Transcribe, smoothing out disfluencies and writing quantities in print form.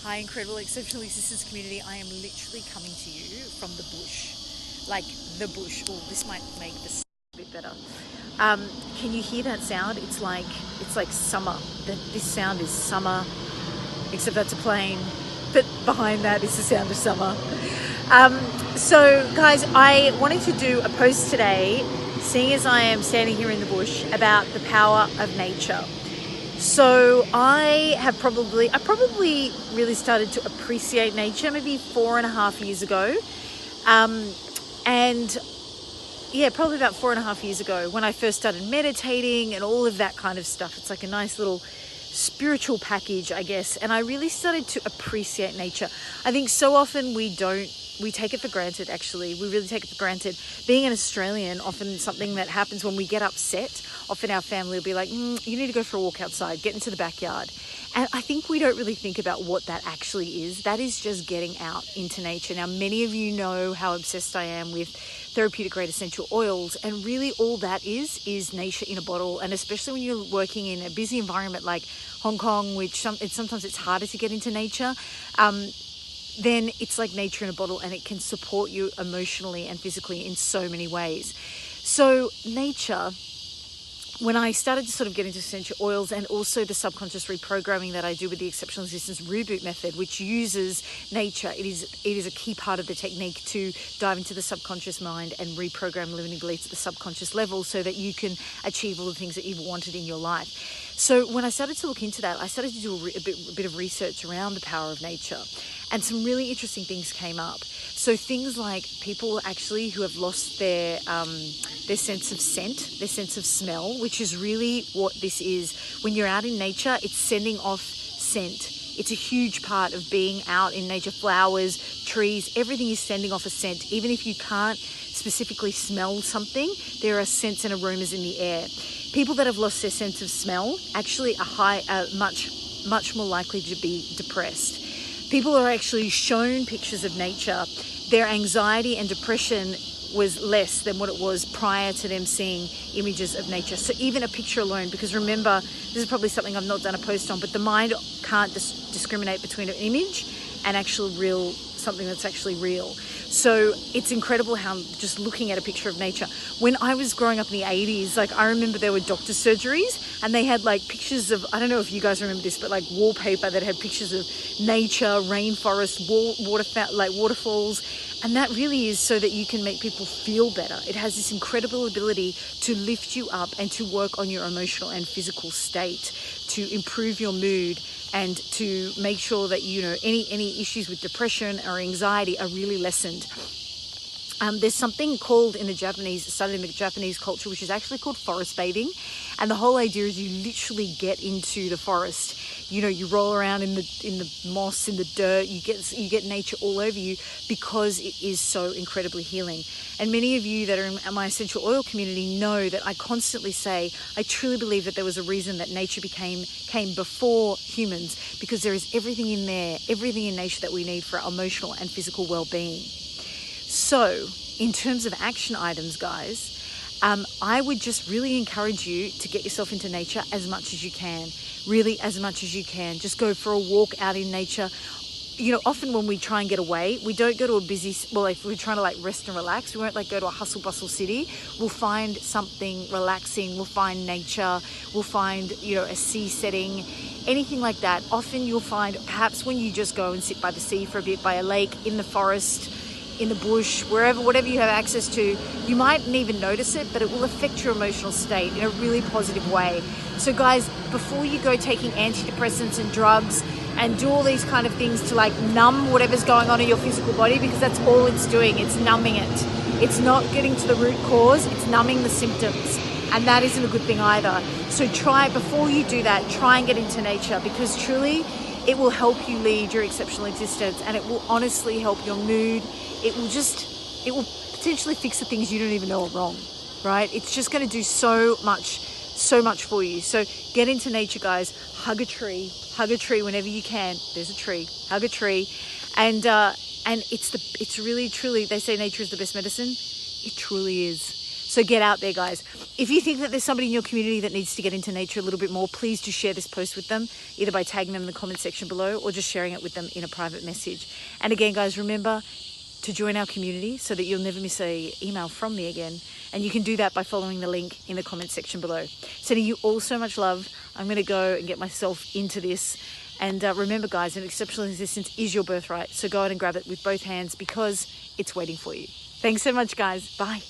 Hi, incredible exceptional existence community. I am literally coming to you from the bush, like the bush. Oh, this might make this a bit better. Can you hear that sound? It's like summer. This sound is summer, except that's a plane. But behind that is the sound of summer. So, guys, I wanted to do a post today, seeing as I am standing here in the bush, about the power of nature. So I probably really started to appreciate nature maybe 4.5 years ago. And yeah, probably about 4.5 years ago when I first started meditating and all of that kind of stuff. It's like a nice little spiritual package, I guess. And I really started to appreciate nature. I think so often we take it for granted, actually. We really take it for granted. Being an Australian, often something that happens when we get upset, often our family will be like, you need to go for a walk outside, get into the backyard. And I think we don't really think about what that actually is. That is just getting out into nature. Now, many of you know how obsessed I am with therapeutic grade essential oils. And really all that is nature in a bottle. And especially when you're working in a busy environment like Hong Kong, which sometimes it's harder to get into nature, then it's like nature in a bottle, and it can support you emotionally and physically in so many ways. So nature, when I started to sort of get into essential oils and also the subconscious reprogramming that I do with the Exceptional Existence Reboot Method, which uses nature, it is a key part of the technique to dive into the subconscious mind and reprogram limiting beliefs at the subconscious level so that you can achieve all the things that you've wanted in your life. So when I started to look into that, I started to do a bit of research around the power of nature, and some really interesting things came up. So things like people actually who have lost their sense of scent, their sense of smell, which is really what this is. When you're out in nature, it's sending off scent. It's a huge part of being out in nature. Flowers, trees, everything is sending off a scent. Even if you can't specifically smell something, there are scents and aromas in the air. People that have lost their sense of smell actually are much more likely to be depressed. People are actually shown pictures of nature. Their anxiety and depression was less than what it was prior to them seeing images of nature. So even a picture alone, because remember, this is probably something I've not done a post on, but the mind can't discriminate between an image and something that's actually real. So it's incredible how just looking at a picture of nature. When I was growing up in the 80s, like I remember there were doctor surgeries and they had like pictures of, I don't know if you guys remember this, but like wallpaper that had pictures of nature, rainforest, waterfalls. And that really is so that you can make people feel better. It has this incredible ability to lift you up and to work on your emotional and physical state, to improve your mood, and to make sure that, any issues with depression or anxiety are really lessened. There's something called studied in the Japanese culture, which is actually called forest bathing. And the whole idea is you literally get into the forest. You roll around in the moss, in the dirt, you get nature all over you because it is so incredibly healing. And many of you that are in my essential oil community know that I constantly say, I truly believe that there was a reason that nature came before humans, because there is everything in nature that we need for our emotional and physical well-being. So, in terms of action items, guys, I would just really encourage you to get yourself into nature as much as you can. Really, as much as you can. Just go for a walk out in nature. Often when we try and get away, we don't go to if we're trying to rest and relax, we won't go to a hustle bustle city. We'll find something relaxing. We'll find nature. We'll find, a sea setting, anything like that. Often you'll find, perhaps when you just go and sit by the sea for a bit, by a lake, in the forest, in the bush, whatever you have access to, you mightn't even notice it, but it will affect your emotional state in a really positive way. So guys, before you go taking antidepressants and drugs and do all these kind of things to numb whatever's going on in your physical body, because that's all it's doing, it's numbing it. It's not getting to the root cause, it's numbing the symptoms. And that isn't a good thing either. So before you do that, try and get into nature, because truly it will help you lead your exceptional existence, and it will honestly help your mood. It will potentially fix the things you don't even know are wrong, right? It's just going to do so much for you. So get into nature, guys. Hug a tree whenever you can. There's a tree, hug a tree. And it's really, truly, they say nature is the best medicine. It truly is. So get out there, guys. If you think that there's somebody in your community that needs to get into nature a little bit more, please do share this post with them, either by tagging them in the comment section below or just sharing it with them in a private message. And again, guys, remember to join our community so that you'll never miss an email from me again. And you can do that by following the link in the comment section below. Sending you all so much love. I'm going to go and get myself into this. And remember, guys, an exceptional existence is your birthright. So go out and grab it with both hands because it's waiting for you. Thanks so much, guys. Bye.